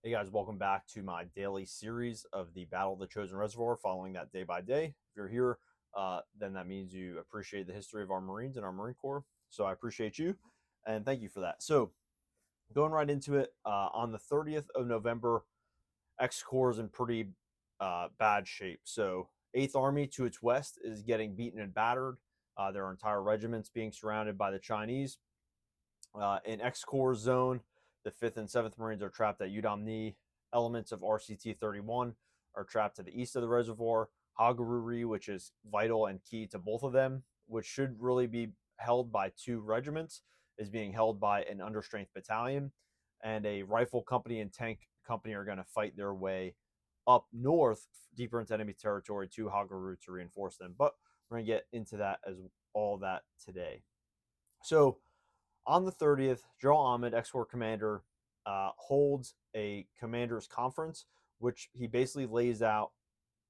Hey guys, welcome back to my daily series of the Battle of the Chosin Reservoir, following that day by day. If you're here, then that means you appreciate the history of our Marines and our Marine Corps. So I appreciate you, and thank you for that. So going right into it, on the 30th of November, X Corps is in pretty bad shape. So 8th Army to its west is getting beaten and battered. Their entire regiments being surrounded by the Chinese. In X Corps zone, the 5th and 7th Marines are trapped at Udamni. Elements of RCT 31 are trapped to the east of the reservoir. Hagaruri, which is vital and key to both of them, which should really be held by two regiments, is being held by an understrength battalion. And a rifle company and tank company are going to fight their way up north, deeper into enemy territory, to Hagaruri to reinforce them. But we're going to get into that as all that today. So on the 30th, General Ahmed, X-Corps commander, holds a commander's conference, which he basically lays out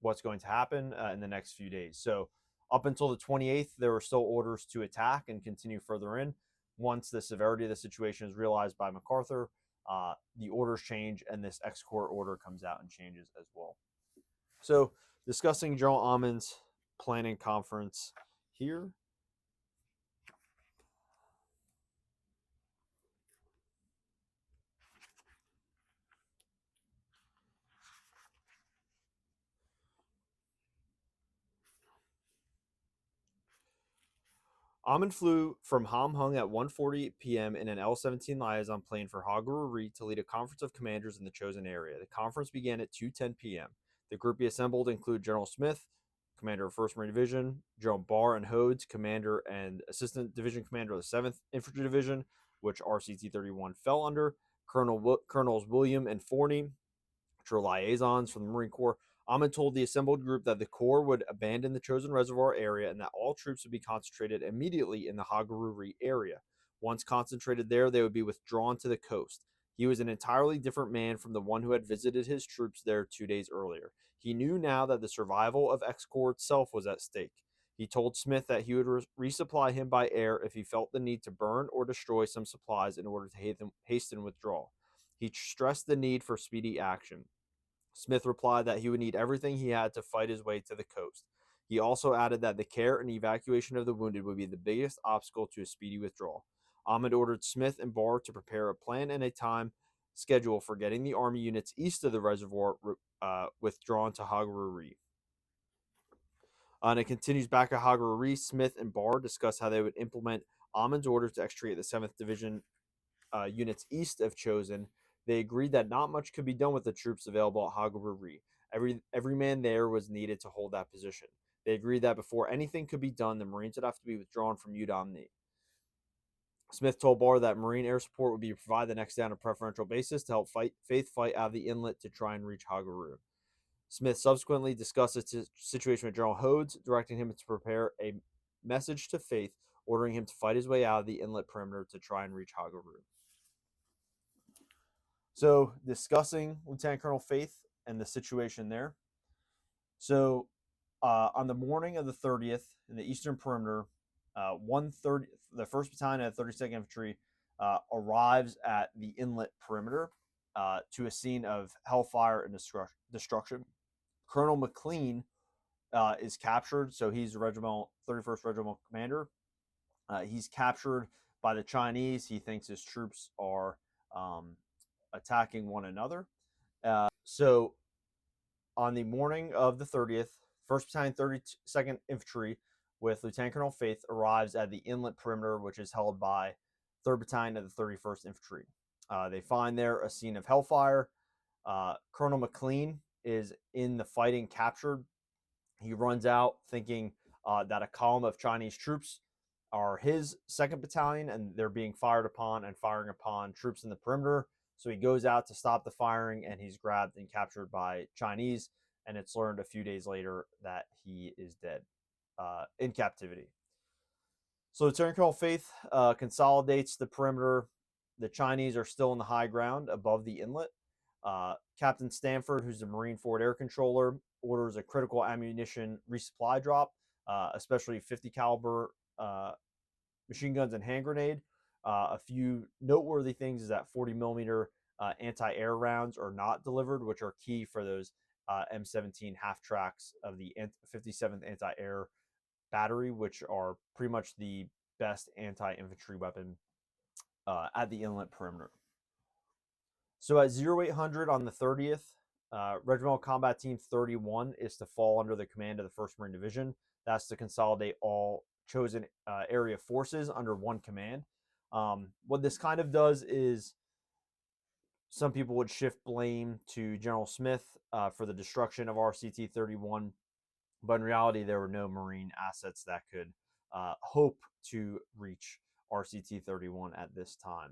what's going to happen in the next few days. So up until the 28th, there were still orders to attack and continue further in. Once the severity of the situation is realized by MacArthur, the orders change, and this X-Corps order comes out and changes as well. So discussing General Ahmed's planning conference here. Ahmed flew from Ham Hung at 1:40 p.m. in an L-17 liaison plane for Hagaruri to lead a conference of commanders in the chosen area. The conference began at 2:10 p.m. The group he assembled include General Smith, commander of 1st Marine Division, General Barr and Hodes, commander and assistant division commander of the 7th Infantry Division, which RCT 31 fell under, Colonels William and Forney, which are liaisons from the Marine Corps. Ahmed told the assembled group that the Corps would abandon the chosen reservoir area and that all troops would be concentrated immediately in the Hagaruri area. Once concentrated there, they would be withdrawn to the coast. He was an entirely different man from the one who had visited his troops there 2 days earlier. He knew now that the survival of X Corps itself was at stake. He told Smith that he would resupply him by air if he felt the need to burn or destroy some supplies in order to hasten withdrawal. He stressed the need for speedy action. Smith replied that he would need everything he had to fight his way to the coast. He also added that the care and evacuation of the wounded would be the biggest obstacle to a speedy withdrawal. Ahmed ordered Smith and Barr to prepare a plan and a time schedule for getting the army units east of the reservoir withdrawn to Hagaruri. And it continues back at Hagaruri. Smith and Barr discussed how they would implement Ahmed's order to extricate the 7th Division units east of Chosin. They agreed that not much could be done with the troops available at Hagaruri. Every man there was needed to hold that position. They agreed that before anything could be done, the Marines would have to be withdrawn from Udamni. Smith told Barr that Marine air support would be provided the next day on a preferential basis to help Faith fight out of the inlet to try and reach Hagaruri. Smith subsequently discussed the situation with General Hodes, directing him to prepare a message to Faith, ordering him to fight his way out of the inlet perimeter to try and reach Hagaruri. So discussing Lieutenant Colonel Faith and the situation there. So on the morning of the 30th in the eastern perimeter, the 1st Battalion of 32nd Infantry arrives at the inlet perimeter to a scene of hellfire and destruction. Colonel McLean is captured, so he's the 31st Regimental Commander. He's captured by the Chinese. He thinks his troops are attacking one another. So on the morning of the 30th, 1st Battalion, 32nd Infantry with Lieutenant Colonel Faith arrives at the inlet perimeter, which is held by 3rd Battalion of the 31st Infantry. They find there a scene of hellfire. Colonel McLean is in the fighting, captured. He runs out thinking that a column of Chinese troops are his 2nd Battalion, and they're being fired upon and firing upon troops in the perimeter. So he goes out to stop the firing, and he's grabbed and captured by Chinese, and it's learned a few days later that he is dead in captivity. So Lieutenant Colonel Faith consolidates the perimeter. The Chinese are still in the high ground above the inlet. Captain Stanford, who's the Marine Forward Air Controller, orders a critical ammunition resupply drop, especially 50 caliber machine guns and hand grenade. A few noteworthy things is that 40 millimeter anti-air rounds are not delivered, which are key for those M17 half tracks of the 57th anti-air battery, which are pretty much the best anti-infantry weapon at the inlet perimeter. So at 0800 on the 30th, Regimental Combat Team 31 is to fall under the command of the 1st Marine Division. That's to consolidate all chosen area forces under one command. What this kind of does is some people would shift blame to General Smith for the destruction of RCT 31, but in reality, there were no Marine assets that could hope to reach RCT 31 at this time.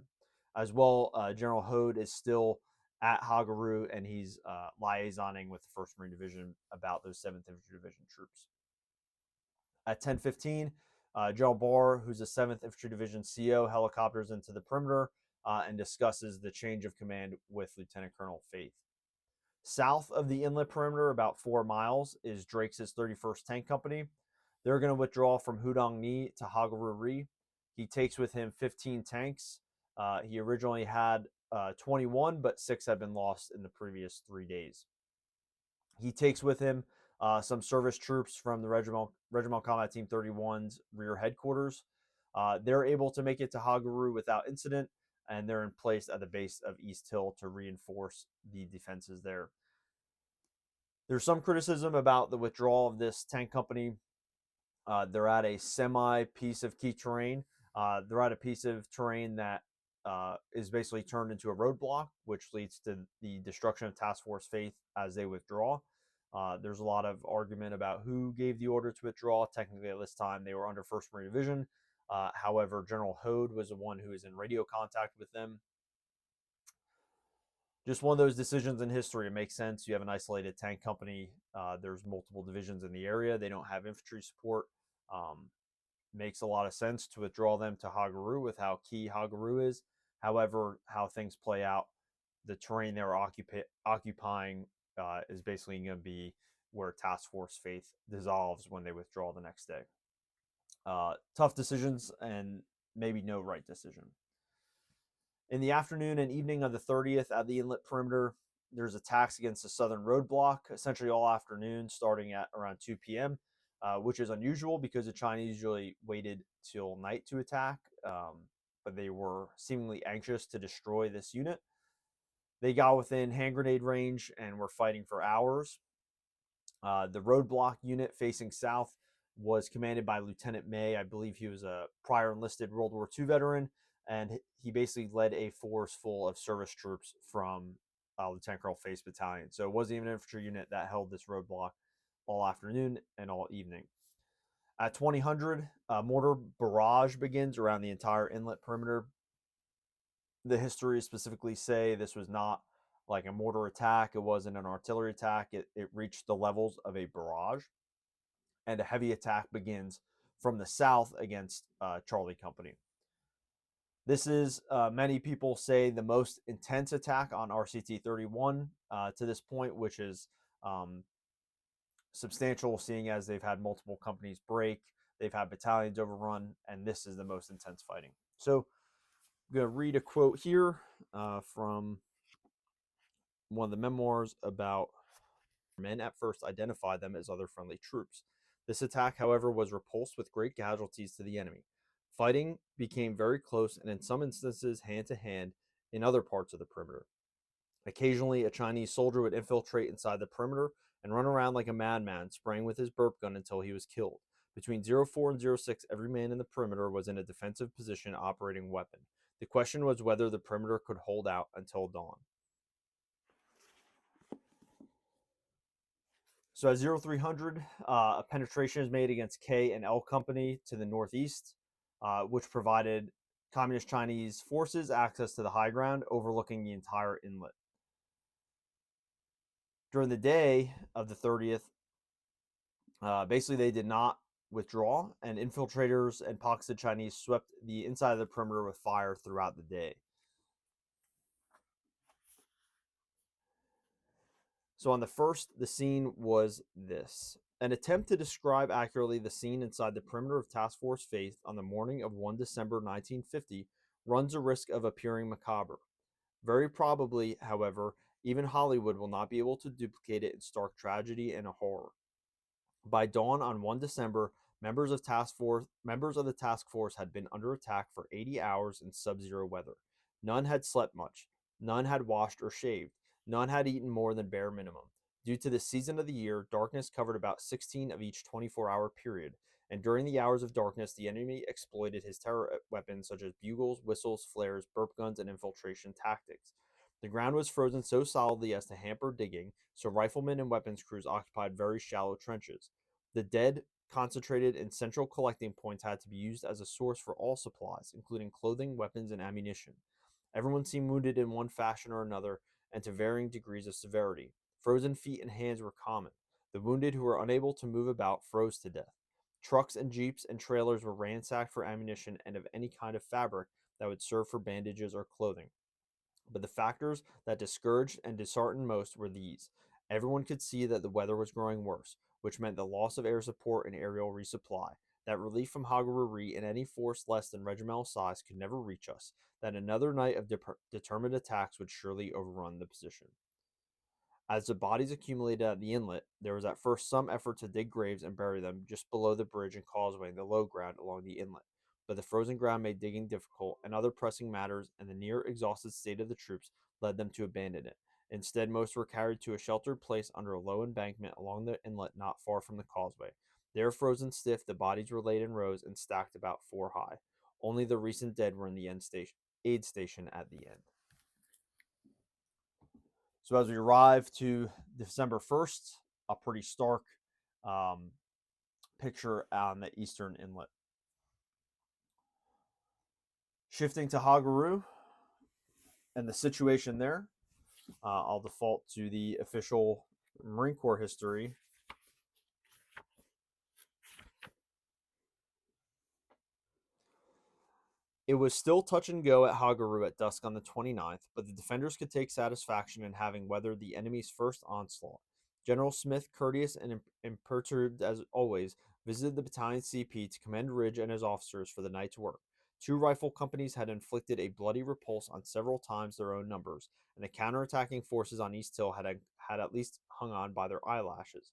As well, General Hode is still at Hagaru, and he's liaisoning with the 1st Marine Division about those 7th Infantry Division troops. At 10:15, General Barr, who's a 7th Infantry Division CO, helicopters into the perimeter and discusses the change of command with Lieutenant Colonel Faith. South of the inlet perimeter, about 4 miles, is Drake's 31st Tank Company. They're going to withdraw from Hudong-ni to Hagaru-ri. He takes with him 15 tanks. He originally had 21, but 6 had been lost in the previous 3 days. He takes with him some service troops from the Regimental Combat Team 31's rear headquarters. They're able to make it to Hagaru without incident, and they're in place at the base of East Hill to reinforce the defenses there. There's some criticism about the withdrawal of this tank company. They're at a semi-piece of key terrain. They're at a piece of terrain that is basically turned into a roadblock, which leads to the destruction of Task Force Faith as they withdraw. There's a lot of argument about who gave the order to withdraw. Technically, at this time, they were under 1st Marine Division. However, General Hode was the one who was in radio contact with them. Just one of those decisions in history. It makes sense. You have an isolated tank company. There's multiple divisions in the area. They don't have infantry support. Makes a lot of sense to withdraw them to Hagaru with how key Hagaru is. However, how things play out, the terrain they were occupying is basically going to be where Task Force Faith dissolves when they withdraw the next day. Tough decisions and maybe no right decision. In the afternoon and evening of the 30th at the inlet perimeter, there's attacks against the southern roadblock, essentially all afternoon, starting at around 2 p.m., which is unusual because the Chinese usually waited till night to attack, but they were seemingly anxious to destroy this unit. They got within hand grenade range and were fighting for hours. The roadblock unit facing south was commanded by Lieutenant May. I believe he was a prior enlisted World War II veteran, and he basically led a force full of service troops from Lieutenant Colonel Faith's battalion. So it wasn't even an infantry unit that held this roadblock all afternoon and all evening. At 2000, mortar barrage begins around the entire inlet perimeter. The histories specifically say this was not like a mortar attack. It wasn't an artillery attack. It reached the levels of a barrage. And a heavy attack begins from the south against Charlie Company. This is, many people say, the most intense attack on RCT 31 to this point, which is substantial, seeing as they've had multiple companies break, they've had battalions overrun, and this is the most intense fighting. So I'm going to read a quote here from one of the memoirs about men at first identified them as other friendly troops. This attack, however, was repulsed with great casualties to the enemy. Fighting became very close and in some instances hand-to-hand in other parts of the perimeter. Occasionally, a Chinese soldier would infiltrate inside the perimeter and run around like a madman, spraying with his burp gun until he was killed. Between 04 and 06, every man in the perimeter was in a defensive position operating a weapon. The question was whether the perimeter could hold out until dawn. So at 0300, a penetration is made against K and L Company to the northeast, which provided Communist Chinese forces access to the high ground overlooking the entire inlet. During the day of the 30th, basically they did not withdraw, and infiltrators and pockets of Chinese swept the inside of the perimeter with fire throughout the day. So on the 1st, the scene was this. An attempt to describe accurately the scene inside the perimeter of Task Force Faith on the morning of 1 December 1950 runs a risk of appearing macabre. Very probably, however, even Hollywood will not be able to duplicate it in stark tragedy and horror. By dawn on 1 December, members of the task force had been under attack for 80 hours in sub-zero weather. None had slept much. None had washed or shaved. None had eaten more than bare minimum. Due to the season of the year, darkness covered about 16 of each 24-hour period, and during the hours of darkness, the enemy exploited his terror weapons such as bugles, whistles, flares, burp guns, and infiltration tactics. The ground was frozen so solidly as to hamper digging, so riflemen and weapons crews occupied very shallow trenches. The dead concentrated in central collecting points had to be used as a source for all supplies, including clothing, weapons, and ammunition. Everyone seemed wounded in one fashion or another, and to varying degrees of severity. Frozen feet and hands were common. The wounded who were unable to move about froze to death. Trucks and jeeps and trailers were ransacked for ammunition and of any kind of fabric that would serve for bandages or clothing. But the factors that discouraged and disheartened most were these. Everyone could see that the weather was growing worse, which meant the loss of air support and aerial resupply, that relief from Hagaruri in any force less than regimental size could never reach us, that another night of determined attacks would surely overrun the position. As the bodies accumulated at the inlet, there was at first some effort to dig graves and bury them just below the bridge and causeway in the low ground along the inlet, but the frozen ground made digging difficult, and other pressing matters and the near exhausted state of the troops led them to abandon it. Instead, most were carried to a sheltered place under a low embankment along the inlet not far from the causeway. There, frozen stiff, the bodies were laid in rows and stacked about 4 high. Only the recent dead were in the aid station at the end. So as we arrive to December 1st, a pretty stark um, picture on the eastern inlet. Shifting to Hagaru and the situation there, I'll default to the official Marine Corps history. It was still touch and go at Hagaru at dusk on the 29th, but the defenders could take satisfaction in having weathered the enemy's first onslaught. General Smith, courteous and imperturbed as always, visited the battalion CP to commend Ridge and his officers for the night's work. 2 rifle companies had inflicted a bloody repulse on several times their own numbers, and the counterattacking forces on East Hill had at least hung on by their eyelashes.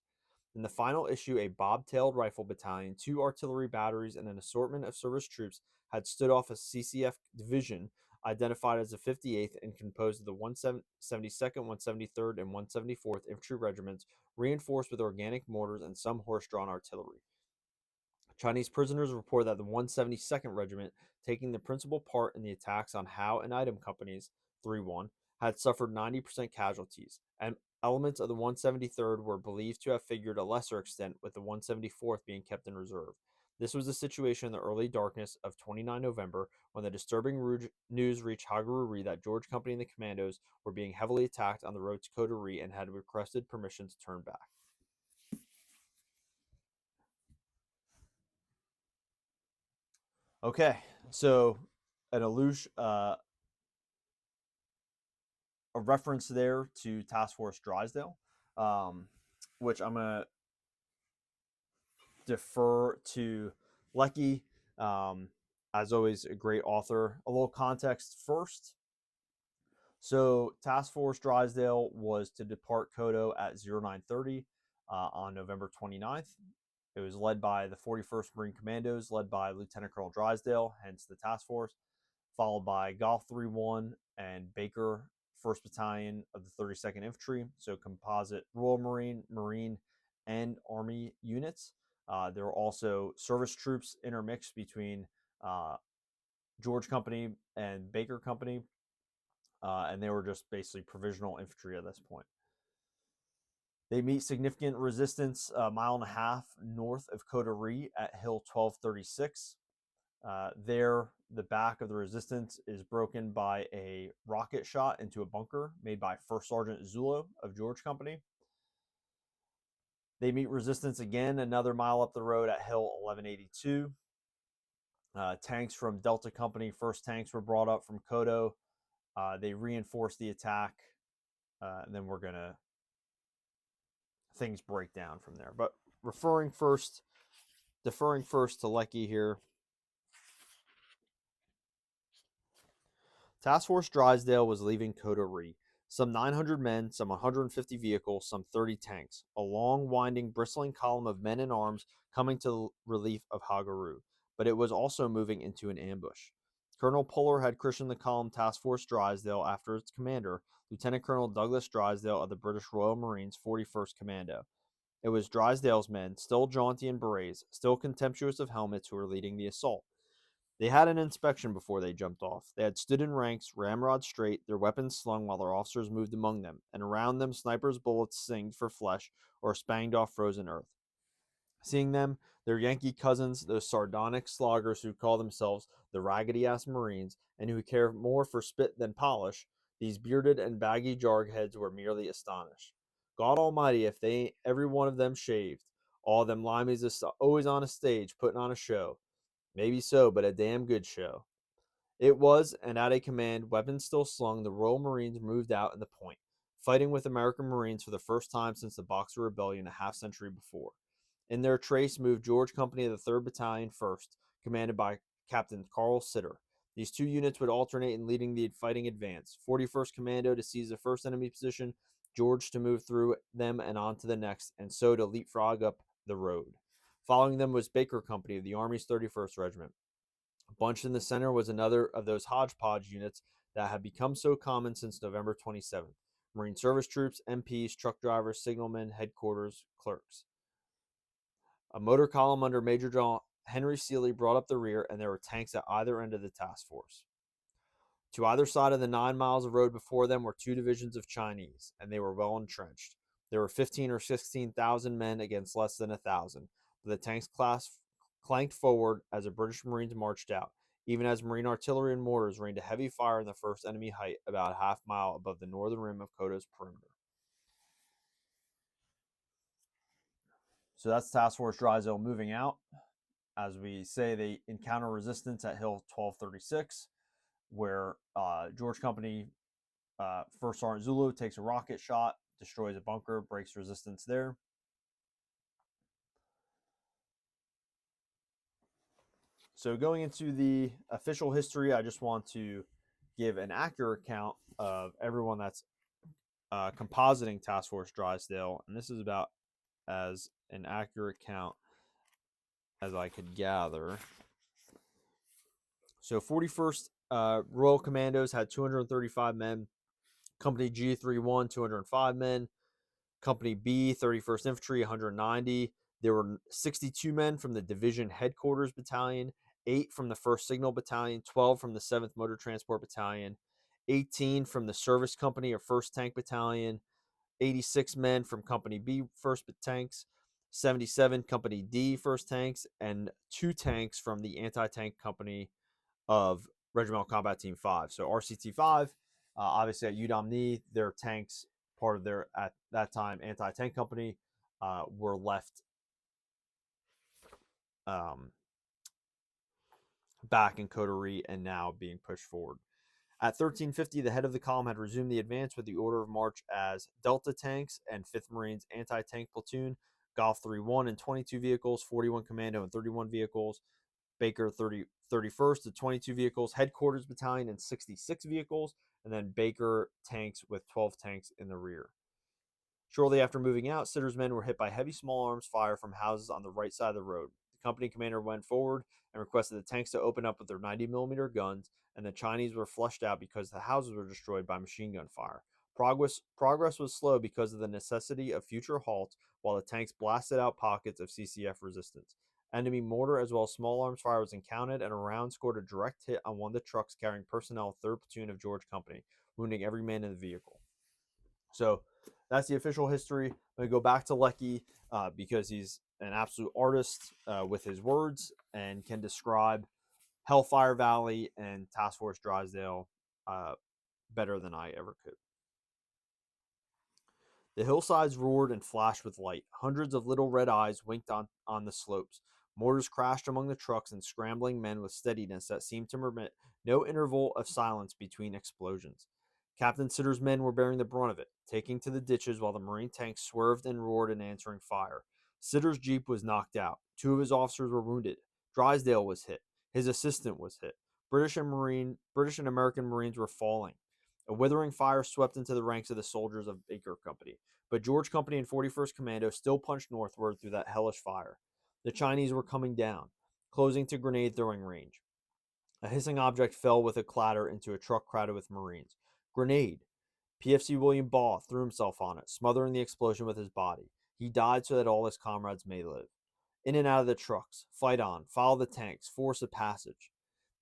In the final issue, a bobtailed rifle battalion, 2 artillery batteries, and an assortment of service troops had stood off a CCF division identified as the 58th and composed of the 172nd, 173rd, and 174th Infantry Regiments, reinforced with organic mortars and some horse-drawn artillery. Chinese prisoners report that the 172nd Regiment, taking the principal part in the attacks on Howe and Item Companies, 3-1, had suffered 90% casualties, and elements of the 173rd were believed to have figured a lesser extent, with the 174th being kept in reserve. This was the situation in the early darkness of 29 November when the disturbing news reached Hagaruri that George Company and the commandos were being heavily attacked on the road to Coterie and had requested permission to turn back. Okay, so an a reference there to Task Force Drysdale, which I'm going to defer to Lecky. As always, a great author. A little context first. So Task Force Drysdale was to depart Kodo at 0930 on November 29th. It was led by the 41st Marine Commandos, led by Lieutenant Colonel Drysdale, hence the task force, followed by Golf 3-1 and Baker 1st Battalion of the 32nd Infantry, so composite Royal Marine, Marine, and Army units. There were also service troops intermixed between George Company and Baker Company, and they were just basically provisional infantry at this point. They meet significant resistance a mile and a half north of Coterie at Hill 1236. There, the back of the resistance is broken by a rocket shot into a bunker made by First Sergeant Zulo of George Company. They meet resistance again another mile up the road at Hill 1182. Tanks from Delta Company, first tanks were brought up from Kodo. They reinforced the attack, and then things break down from there. But deferring first to Lecky here. Task Force Drysdale was leaving Coterie. Some 900 men, some 150 vehicles, some 30 tanks. A long, winding, bristling column of men in arms coming to the relief of Hagaru. But it was also moving into an ambush. Colonel Puller had christened the column Task Force Drysdale after its commander, Lieutenant Colonel Douglas Drysdale of the British Royal Marines 41st Commando. It was Drysdale's men, still jaunty in berets, still contemptuous of helmets, who were leading the assault. They had an inspection before they jumped off. They had stood in ranks, ramrod straight, their weapons slung while their officers moved among them, and around them snipers' bullets singed for flesh or spanged off frozen earth. Seeing them, their Yankee cousins, those sardonic sloggers who call themselves the raggedy-ass Marines and who care more for spit than polish, these bearded and baggy jarheads were merely astonished. God Almighty, if they ain't every one of them shaved. All them limeys is always on a stage, putting on a show. Maybe so, but a damn good show. It was, and at a command, weapons still slung, the Royal Marines moved out in the point, fighting with American Marines for the first time since the Boxer Rebellion a half century before. In their trace moved George Company of the 3rd Battalion 1st, commanded by Captain Carl Sitter. These two units would alternate in leading the fighting advance. 41st Commando to seize the first enemy position, George to move through them and on to the next, and so to leapfrog up the road. Following them was Baker Company of the Army's 31st Regiment. Bunched in the center was another of those hodgepodge units that had become so common since November 27th. Marine service troops, MPs, truck drivers, signalmen, headquarters, clerks. A motor column under Major General Henry Seeley brought up the rear, and there were tanks at either end of the task force. To either side of the 9 miles of road before them were two divisions of Chinese, and they were well entrenched. There were 15 or 16,000 men against less than 1,000. But the tanks clanked forward as the British Marines marched out, even as Marine artillery and mortars rained a heavy fire in the first enemy height about a half mile above the northern rim of Koto's perimeter. So that's Task Force Drysdale moving out. As we say, they encounter resistance at Hill 1236, where George Company 1st Sergeant Zulu takes a rocket shot, destroys a bunker, breaks resistance there. So going into the official history, I just want to give an accurate account of everyone that's compositing Task Force Drysdale, and this is about as an accurate count as I could gather. So 41st Royal Commandos had 235 men. Company G31, 205 men. Company B, 31st Infantry, 190. There were 62 men from the Division Headquarters Battalion, 8 from the 1st Signal Battalion, 12 from the 7th Motor Transport Battalion, 18 from the Service Company or 1st Tank Battalion, 86 men from Company B 1st Tanks, 77 Company D 1st Tanks, and 2 tanks from the Anti-Tank Company of Regimental Combat Team 5. So RCT 5, obviously at UDOMNI, their tanks, part of their, at that time, Anti-Tank Company, were left back in Coterie and now being pushed forward. At 1350, the head of the column had resumed the advance with the order of march as Delta tanks and 5th Marines anti-tank platoon, Golf 31 and 22 vehicles, 41 Commando and 31 vehicles, Baker 31st to 22 vehicles, Headquarters Battalion and 66 vehicles, and then Baker tanks with 12 tanks in the rear. Shortly after moving out, Sitter's men were hit by heavy small arms fire from houses on the right side of the road. The company commander went forward and requested the tanks to open up with their 90mm guns, and the Chinese were flushed out because the houses were destroyed by machine gun fire. Progress was slow because of the necessity of future halts while the tanks blasted out pockets of CCF resistance. Enemy mortar as well as small arms fire was encountered, and a round scored a direct hit on one of the trucks carrying personnel of 3rd Platoon of George Company, wounding every man in the vehicle. So that's the official history. I'm going to go back to Leckie because he's an absolute artist with his words and can describe Hellfire Valley and Task Force Drysdale better than I ever could. The hillsides roared and flashed with light. Hundreds of little red eyes winked on the slopes. Mortars crashed among the trucks and scrambling men with steadiness that seemed to permit no interval of silence between explosions. Captain Sitter's men were bearing the brunt of it, taking to the ditches while the Marine tanks swerved and roared in answering fire. Sitter's Jeep was knocked out. 2 of his officers were wounded. Drysdale was hit. His assistant was hit. British and American Marines were falling. A withering fire swept into the ranks of the soldiers of Baker Company, but George Company and 41st Commando still punched northward through that hellish fire. The Chinese were coming down, closing to grenade throwing range. A hissing object fell with a clatter into a truck crowded with Marines. Grenade! PFC William Baugh threw himself on it, smothering the explosion with his body. He died so that all his comrades may live. In and out of the trucks. Fight on. Follow the tanks. Force a passage.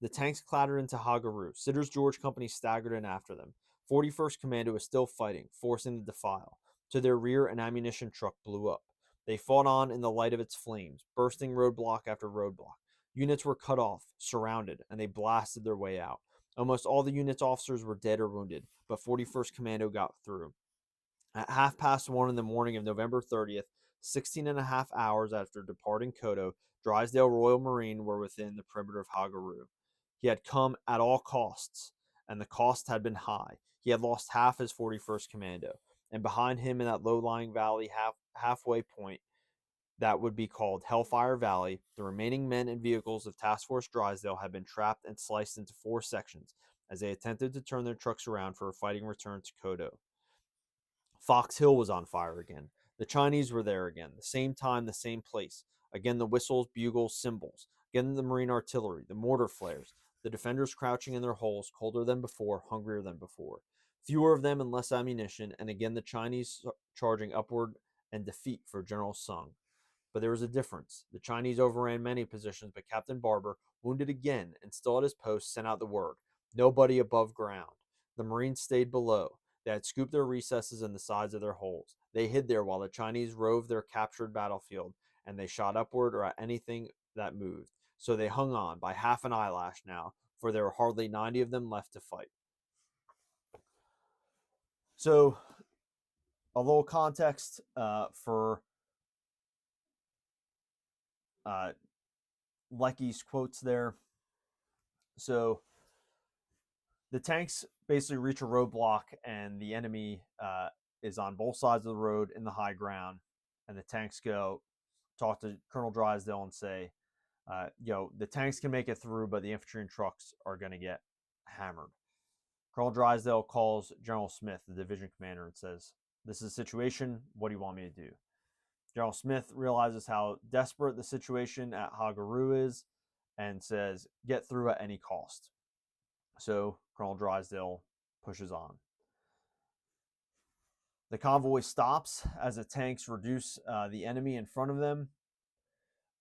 The tanks clattered into Hagaru. Sitter's George Company staggered in after them. 41st Commando was still fighting, forcing the defile. To their rear, an ammunition truck blew up. They fought on in the light of its flames, bursting roadblock after roadblock. Units were cut off, surrounded, and they blasted their way out. Almost all the unit's officers were dead or wounded, but 41st Commando got through. At 1:30 in the morning of November 30th, 16 and a half hours after departing Koto, Drysdale Royal Marine were within the perimeter of Hagaru. He had come at all costs, and the cost had been high. He had lost half his 41st Commando, and behind him in that low-lying valley halfway point that would be called Hellfire Valley, the remaining men and vehicles of Task Force Drysdale had been trapped and sliced into 4 sections as they attempted to turn their trucks around for a fighting return to Koto. Fox Hill was on fire again. The Chinese were there again, the same time, the same place. Again, the whistles, bugles, cymbals. Again, the Marine artillery, the mortar flares. The defenders crouching in their holes, colder than before, hungrier than before. Fewer of them and less ammunition, and again the Chinese charging upward and defeat for General Sung. But there was a difference. The Chinese overran many positions, but Captain Barber, wounded again and still at his post, sent out the word, nobody above ground. The Marines stayed below. They had scooped their recesses in the sides of their holes. They hid there while the Chinese roved their captured battlefield, and they shot upward or at anything that moved. So they hung on by half an eyelash now, for there were hardly 90 of them left to fight. So, a little context for Lecky's quotes there. So, the tanks basically reach a roadblock, and the enemy is on both sides of the road in the high ground. And the tanks go talk to Colonel Drysdale and say, the tanks can make it through, but the infantry and trucks are going to get hammered. Colonel Drysdale calls General Smith, the division commander, and says, this is a situation. What do you want me to do? General Smith realizes how desperate the situation at Hagaru is and says, get through at any cost. So Colonel Drysdale pushes on. The convoy stops as the tanks reduce the enemy in front of them.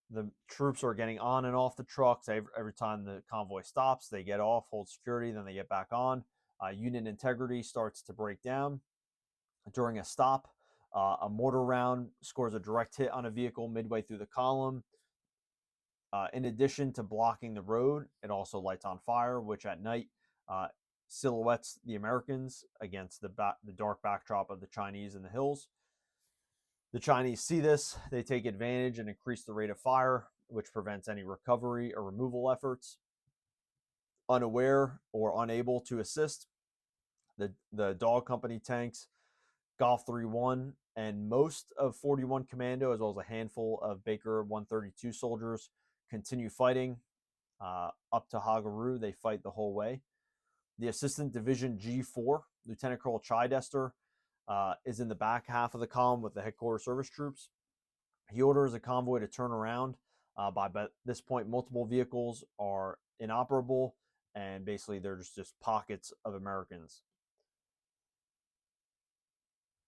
The troops are getting on and off the trucks. Every time the convoy stops, they get off, hold security, then they get back on. Unit integrity starts to break down. During a stop, a mortar round scores a direct hit on a vehicle midway through the column. In addition to blocking the road, it also lights on fire, which at night silhouettes the Americans against the dark backdrop of the Chinese in the hills. The Chinese see this, they take advantage and increase the rate of fire, which prevents any recovery or removal efforts. Unaware or unable to assist, the Dog Company tanks, Golf 3-1, and most of 41 Commando, as well as a handful of Baker 132 soldiers, continue fighting up to Hagaru. They fight the whole way. The Assistant Division G4, Lieutenant Colonel Chidester, is in the back half of the column with the headquarters service troops. He orders a convoy to turn around. By this point, multiple vehicles are inoperable, and basically they're just pockets of Americans.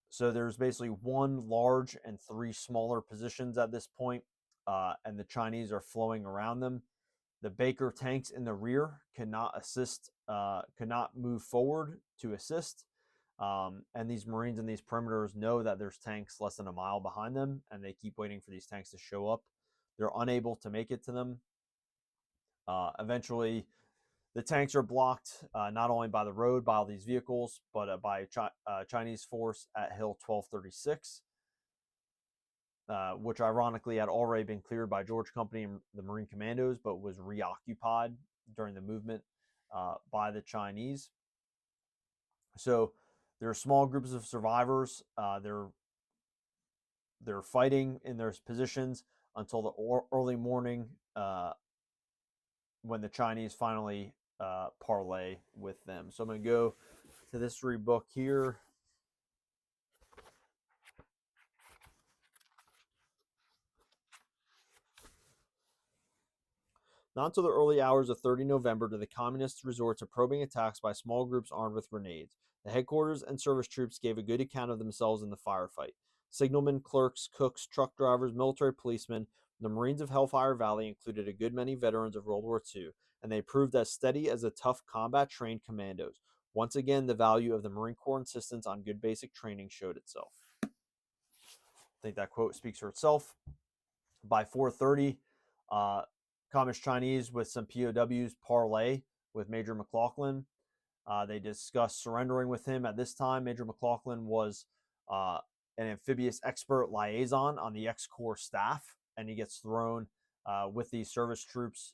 So there's basically 1 large and 3 smaller positions at this point, and the Chinese are flowing around them. The Baker tanks in the rear cannot move forward to assist. And these Marines in these perimeters know that there's tanks less than a mile behind them, and they keep waiting for these tanks to show up. They're unable to make it to them. Eventually, the tanks are blocked not only by the road, by all these vehicles, but by Chinese force at Hill 1236, which ironically had already been cleared by George Company and the Marine Commandos, but was reoccupied during the movement by the Chinese. So there are small groups of survivors. They're fighting in their positions until the early morning when the Chinese finally parlay with them. So I'm going to go to this history book here. Not until the early hours of 30 November did the communists resort to probing attacks by small groups armed with grenades. The headquarters and service troops gave a good account of themselves in the firefight. Signalmen, clerks, cooks, truck drivers, military policemen, the Marines of Hellfire Valley included a good many veterans of World War II, and they proved as steady as the tough combat-trained commandos. Once again, the value of the Marine Corps' insistence on good basic training showed itself. I think that quote speaks for itself. By 4:30, Communist Chinese with some POWs parlay with Major McLaughlin. They discussed surrendering with him. At this time, Major McLaughlin was an amphibious expert liaison on the ex-Corps staff, and he gets thrown with these service troops.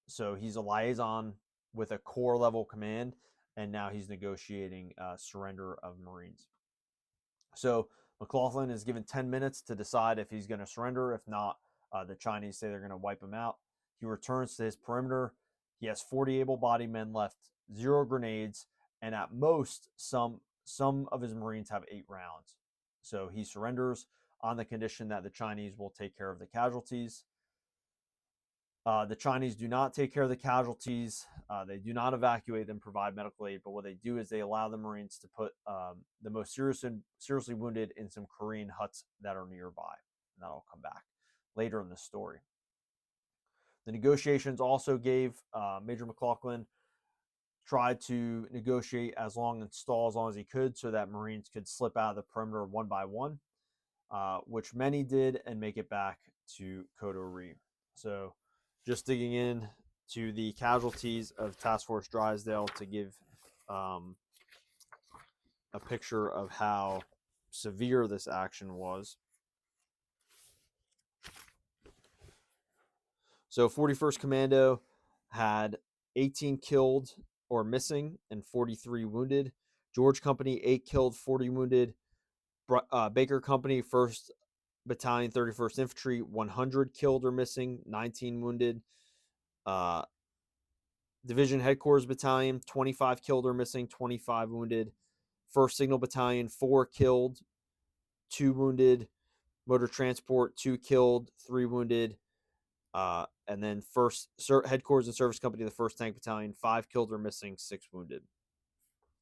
So he's a liaison with a Corps level command, and now he's negotiating surrender of Marines. So McLaughlin is given 10 minutes to decide if he's going to surrender. If not, the Chinese say they're going to wipe him out. He returns to his perimeter. He has 40 able-bodied men left, 0 grenades, and at most, some of his Marines have 8 rounds. So he surrenders on the condition that the Chinese will take care of the casualties. The Chinese do not take care of the casualties. They do not evacuate them, provide medical aid, but what they do is they allow the Marines to put the most seriously wounded in some Korean huts that are nearby. And that'll come back later in the story. The negotiations also gave Major McLaughlin tried to negotiate as long as he could so that Marines could slip out of the perimeter one by one, which many did and make it back to Koto-ri. So just digging in to the casualties of Task Force Drysdale to give a picture of how severe this action was. So 41st Commando had 18 killed or missing and 43 wounded. George Company, 8 killed, 40 wounded. Baker Company, 1st Battalion, 31st Infantry, 100 killed or missing, 19 wounded. Division Headquarters Battalion, 25 killed or missing, 25 wounded. 1st Signal Battalion, 4 killed, 2 wounded. Motor Transport, 2 killed, 3 wounded. And then 1st Headquarters and Service Company, the 1st Tank Battalion, 5 killed or missing, 6 wounded.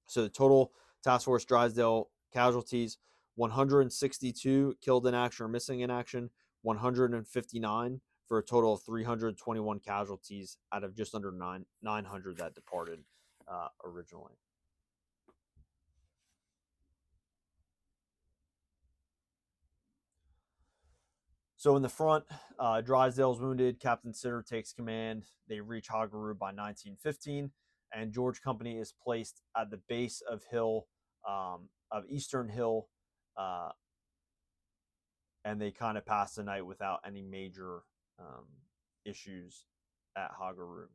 So the total Task Force Drysdale casualties, 162 killed in action or missing in action, 159 for a total of 321 casualties out of just under 900 that departed originally. So in the front, Drysdale's wounded. Captain Sitter takes command. They reach Hagaru by 1915, and George Company is placed at the base of Eastern Hill, and they kind of pass the night without any major issues at Hagaru.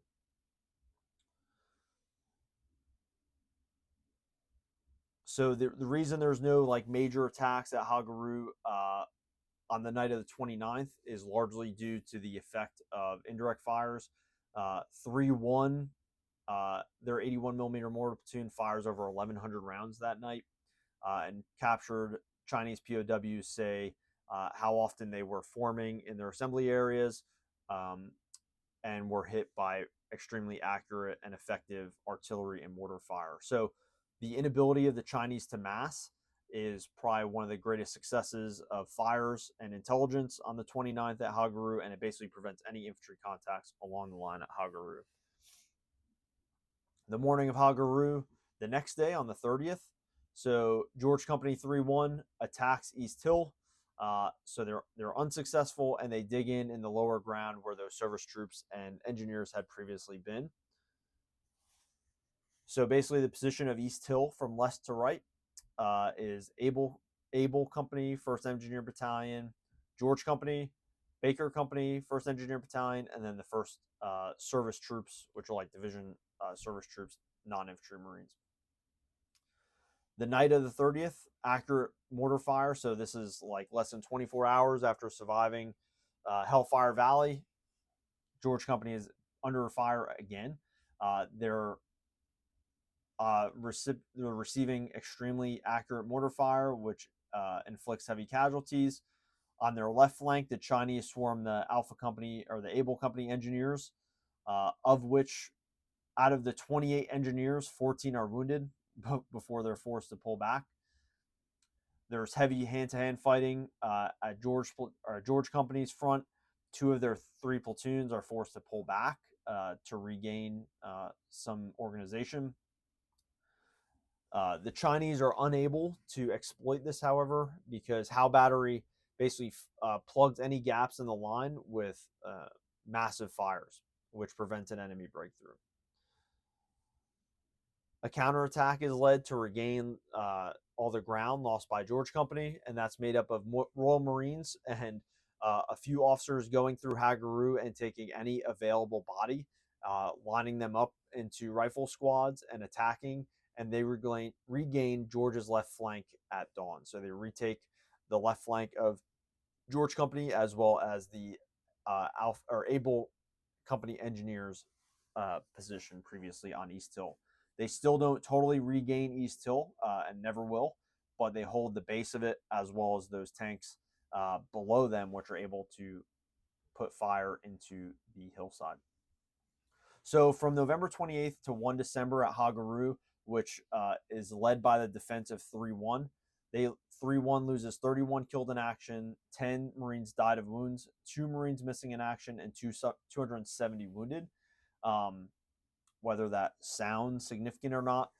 So the reason there's no like major attacks at Hagaru on the night of the 29th is largely due to the effect of indirect fires. 3-1, their 81 millimeter mortar platoon fires over 1,100 rounds that night, and captured Chinese POWs say how often they were forming in their assembly areas, and were hit by extremely accurate and effective artillery and mortar fire. So the inability of the Chinese to mass is probably one of the greatest successes of fires and intelligence on the 29th at Hagaru, and it basically prevents any infantry contacts along the line at Hagaru. The morning of Hagaru, the next day on the 30th, so George Company 3-1 attacks East Hill. So they're unsuccessful, and they dig in the lower ground where those service troops and engineers had previously been. So basically the position of East Hill from left to right is Able Company, 1st Engineer Battalion, George Company, Baker Company, 1st Engineer Battalion, and then the 1st service troops, which are like division service troops, non-infantry Marines. The night of the 30th, accurate mortar fire. So this is like less than 24 hours after surviving Hellfire Valley. George Company is under fire again. They're they're receiving extremely accurate mortar fire, which inflicts heavy casualties. On their left flank, the Chinese swarm the Alpha Company or the Able Company engineers, of which out of the 28 engineers, 14 are wounded before they're forced to pull back. There's heavy hand-to-hand fighting at George Company's front. Two of their three platoons are forced to pull back to regain some organization. The Chinese are unable to exploit this, however, because Howe Battery basically plugged any gaps in the line with massive fires, which prevented enemy breakthrough. A counterattack is led to regain all the ground lost by George Company, and that's made up of Royal Marines and a few officers going through Hagaru and taking any available body, lining them up into rifle squads and attacking, and they regain George's left flank at dawn. So they retake the left flank of George Company as well as the Able Company engineers position previously on East Hill. They still don't totally regain East Hill and never will, but they hold the base of it as well as those tanks below them, which are able to put fire into the hillside. So from November 28th to 1 December at Hagaru, which is led by the defense of 3-1, 3-1 loses 31 killed in action, 10 Marines died of wounds, 2 Marines missing in action, and 270 wounded. Whether that sounds significant or not,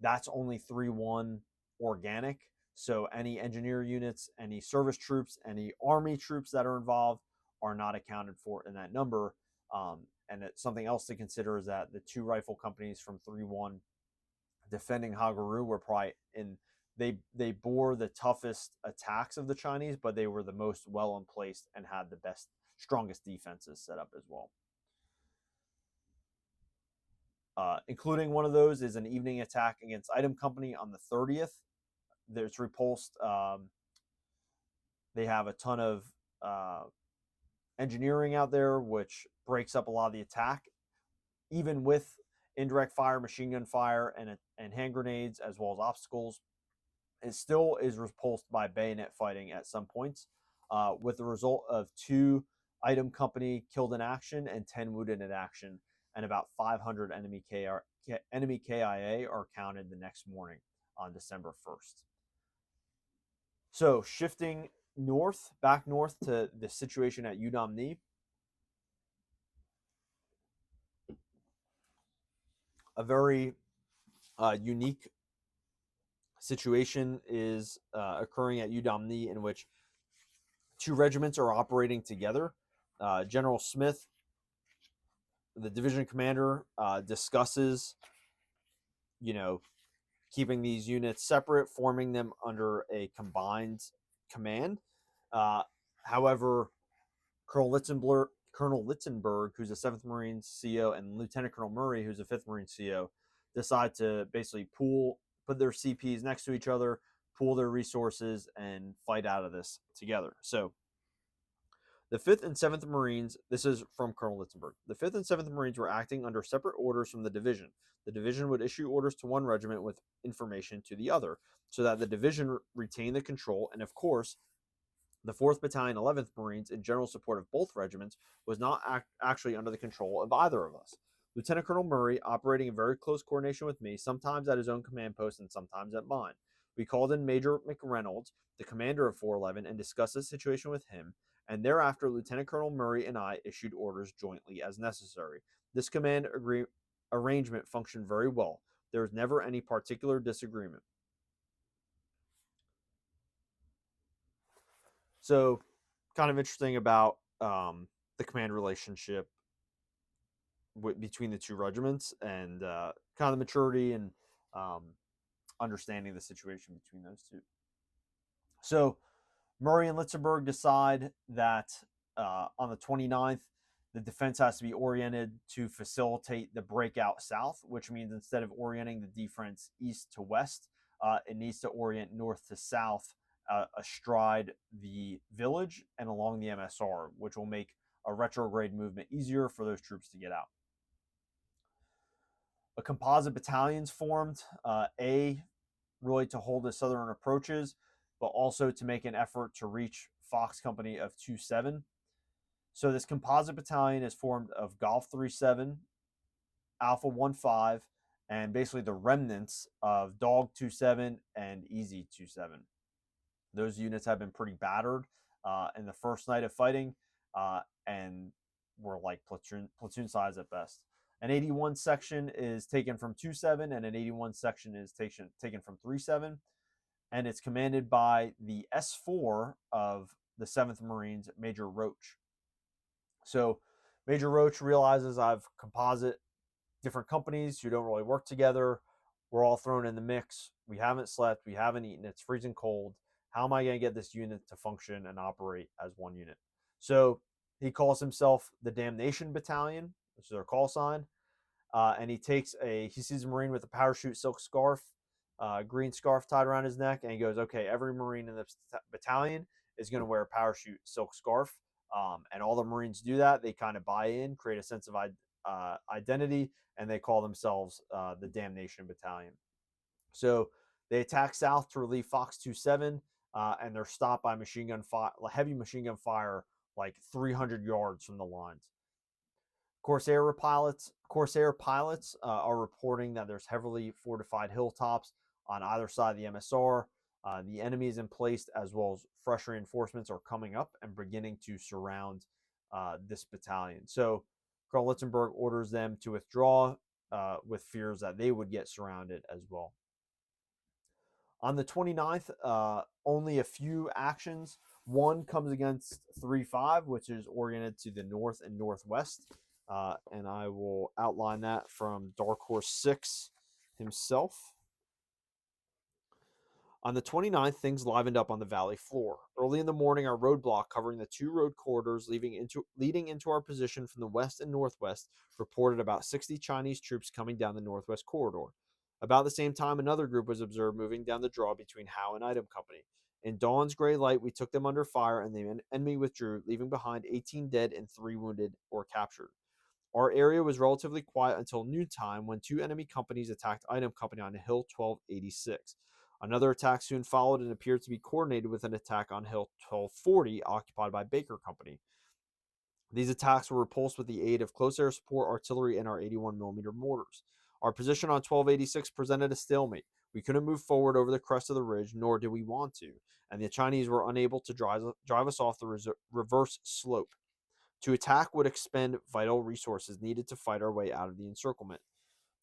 that's only 3-1 organic. So any engineer units, any service troops, any army troops that are involved are not accounted for in that number. And something else to consider is that the 2 rifle companies from 3-1 defending Hagaru were probably they bore the toughest attacks of the Chinese, but they were the most well in place and had the strongest defenses set up as well. Including one of those is an evening attack against Item Company on the 30th. There's repulsed. They have a ton of engineering out there, which breaks up a lot of the attack, even with indirect fire, machine gun fire, and hand grenades, as well as obstacles. It still is repulsed by bayonet fighting at some points, with the result of 2 Item Company killed in action and 10 wounded in action, and about 500 enemy KIA are counted the next morning on December 1st. So shifting back north to the situation at Udamni. A very unique situation is occurring at Udamni, in which 2 regiments are operating together. General Smith, the division commander, discusses, keeping these units separate, forming them under a combined command. However, Colonel Litzenberg, who's a 7th Marine CO, and Lieutenant Colonel Murray, who's a 5th Marine CO, decide to basically put their CPs next to each other, pool their resources, and fight out of this together. So the 5th and 7th Marines, this is from Colonel Litzenberg, the 5th and 7th Marines were acting under separate orders from the division. The division would issue orders to one regiment with information to the other, so that the division retained the control, and of course, the 4th Battalion, 11th Marines, in general support of both regiments, was not actually under the control of either of us. Lieutenant Colonel Murray, operating in very close coordination with me, sometimes at his own command post and sometimes at mine. We called in Major McReynolds, the commander of 411, and discussed the situation with him, and thereafter Lieutenant Colonel Murray and I issued orders jointly as necessary. This command arrangement functioned very well. There was never any particular disagreement. So, kind of interesting about the command relationship between the 2 regiments, and kind of the maturity and understanding the situation between those 2. So Murray and Litzenberg decide that on the 29th, the defense has to be oriented to facilitate the breakout south, which means instead of orienting the defense east to west, it needs to orient north to south astride the village and along the MSR, which will make a retrograde movement easier for those troops to get out. A composite battalion's formed, really to hold the southern approaches, but also to make an effort to reach Fox Company of 27. So this composite battalion is formed of Golf 37, Alpha 15, and basically the remnants of Dog 27 and Easy 27. Those units have been pretty battered in the first night of fighting, and were like platoon size at best. An 81 section is taken from 27, and an 81 section is taken from 37, and it's commanded by the S4 of the 7th Marines, Major Roach. So Major Roach realizes I've composite different companies who don't really work together. We're all thrown in the mix. We haven't slept. We haven't eaten. It's freezing cold. How am I going to get this unit to function and operate as one unit? So he calls himself the Damnation Battalion, which is their call sign. And he sees a Marine with a parachute silk scarf, green scarf tied around his neck, and he goes, okay, every Marine in the battalion is going to wear a parachute silk scarf. And all the Marines do that. They kind of buy in, create a sense of identity, and they call themselves the Damnation Battalion. So they attack south to relieve Fox 27, and they're stopped by heavy machine gun fire like 300 yards from the lines. Corsair pilots are reporting that there's heavily fortified hilltops on either side of the MSR. The enemy is in place, as well as fresh reinforcements are coming up and beginning to surround this battalion. So Colonel Litzenberg orders them to withdraw with fears that they would get surrounded as well. On the 29th, only a few actions. One comes against 3-5, which is oriented to the north and northwest. And I will outline that from Dark Horse 6 himself. On the 29th, things livened up on the valley floor. Early in the morning, our roadblock covering the two road corridors leading into our position from the west and northwest reported about 60 Chinese troops coming down the northwest corridor. About the same time, another group was observed moving down the draw between Howe and Item Company. In dawn's gray light, we took them under fire, and the enemy withdrew, leaving behind 18 dead and 3 wounded or captured. Our area was relatively quiet until noontime, when 2 enemy companies attacked Item Company on Hill 1286. Another attack soon followed and appeared to be coordinated with an attack on Hill 1240 occupied by Baker Company. These attacks were repulsed with the aid of close air support artillery and our 81mm mortars. Our position on 1286 presented a stalemate. We couldn't move forward over the crest of the ridge, nor did we want to, and the Chinese were unable to drive us off the reverse slope. To attack would expend vital resources needed to fight our way out of the encirclement.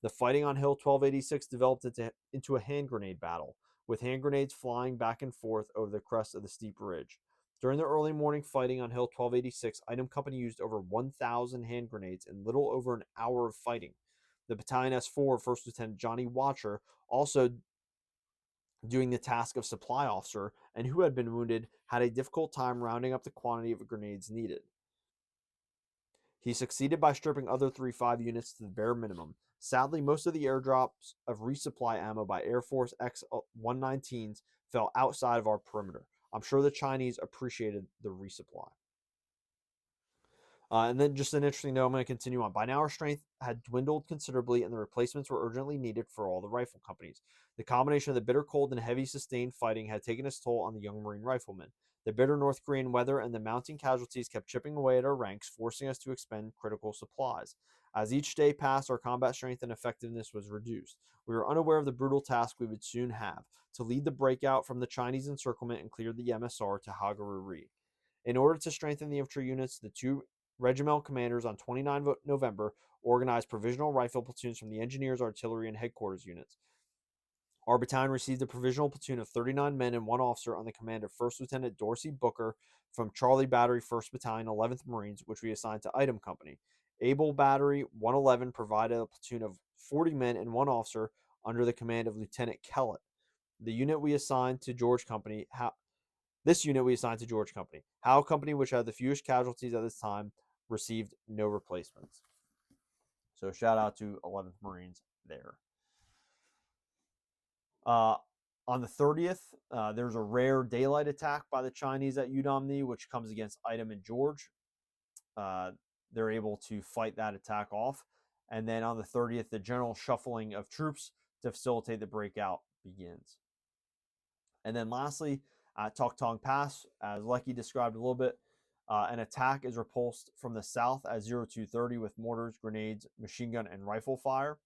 The fighting on Hill 1286 developed into a hand grenade battle, with hand grenades flying back and forth over the crest of the steep ridge. During the early morning fighting on Hill 1286, Item Company used over 1,000 hand grenades in little over an hour of fighting. The Battalion S4, First Lieutenant Johnny Watcher, also doing the task of supply officer, and who had been wounded, had a difficult time rounding up the quantity of grenades needed. He succeeded by stripping other 3-5 units to the bare minimum. Sadly, most of the airdrops of resupply ammo by Air Force X-119s fell outside of our perimeter. I'm sure the Chinese appreciated the resupply. And then just an interesting note, I'm going to continue on. By now, our strength had dwindled considerably, and the replacements were urgently needed for all the rifle companies. The combination of the bitter cold and heavy sustained fighting had taken its toll on the young Marine riflemen. The bitter North Korean weather and the mounting casualties kept chipping away at our ranks, forcing us to expend critical supplies. As each day passed, our combat strength and effectiveness was reduced. We were unaware of the brutal task we would soon have, to lead the breakout from the Chinese encirclement and clear the MSR to Hagaru-ri. In order to strengthen the infantry units, the two regimental commanders on 29 November organized provisional rifle platoons from the engineers, artillery, and headquarters units. Our battalion received a provisional platoon of 39 men and 1 officer on the command of First Lieutenant Dorsey Booker from Charlie Battery 1st Battalion, 11th Marines, which we assigned to Item Company. Able Battery 111 provided a platoon of 40 men and 1 officer under the command of Lieutenant Kellett. This unit we assigned to George Company. Howe Company, which had the fewest casualties at this time, received no replacements. So shout out to 11th Marines there. On the 30th, there's a rare daylight attack by the Chinese at Udomni, which comes against Item and George. They're able to fight that attack off. And then on the 30th, the general shuffling of troops to facilitate the breakout begins. And then lastly, at Tok Tong Pass, as Lecky described a little bit, an attack is repulsed from the south at 0230 with mortars, grenades, machine gun, and rifle fire.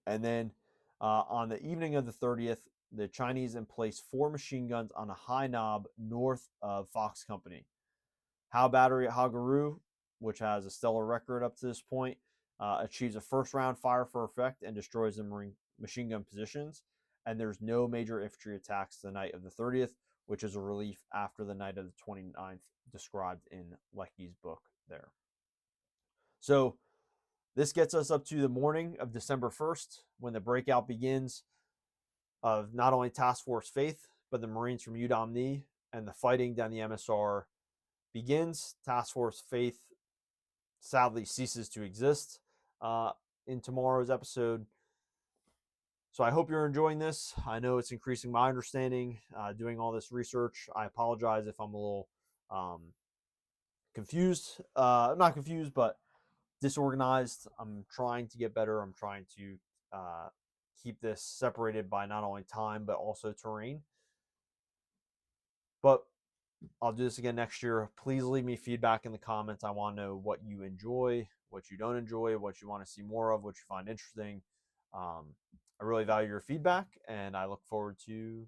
And then on the evening of the 30th, the Chinese emplace 4 machine guns on a high knob north of Fox Company. Howe Battery at Hagaru, which has a stellar record up to this point, achieves a first round fire for effect and destroys the Marine machine gun positions. And there's no major infantry attacks the night of the 30th, which is a relief after the night of the 29th described in Lecky's book there. So this gets us up to the morning of December 1st when the breakout begins of not only Task Force Faith, but the Marines from UDOMNI, and the fighting down the MSR begins. Task Force Faith sadly ceases to exist in tomorrow's episode. So I hope you're enjoying this. I know it's increasing my understanding doing all this research. I apologize if I'm a little confused. Not confused, but disorganized. I'm trying to get better. I'm trying to keep this separated by not only time, but also terrain. But I'll do this again next year. Please leave me feedback in the comments. I want to know what you enjoy, what you don't enjoy, what you want to see more of, what you find interesting. I really value your feedback, and I look forward to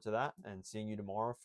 that and seeing you tomorrow.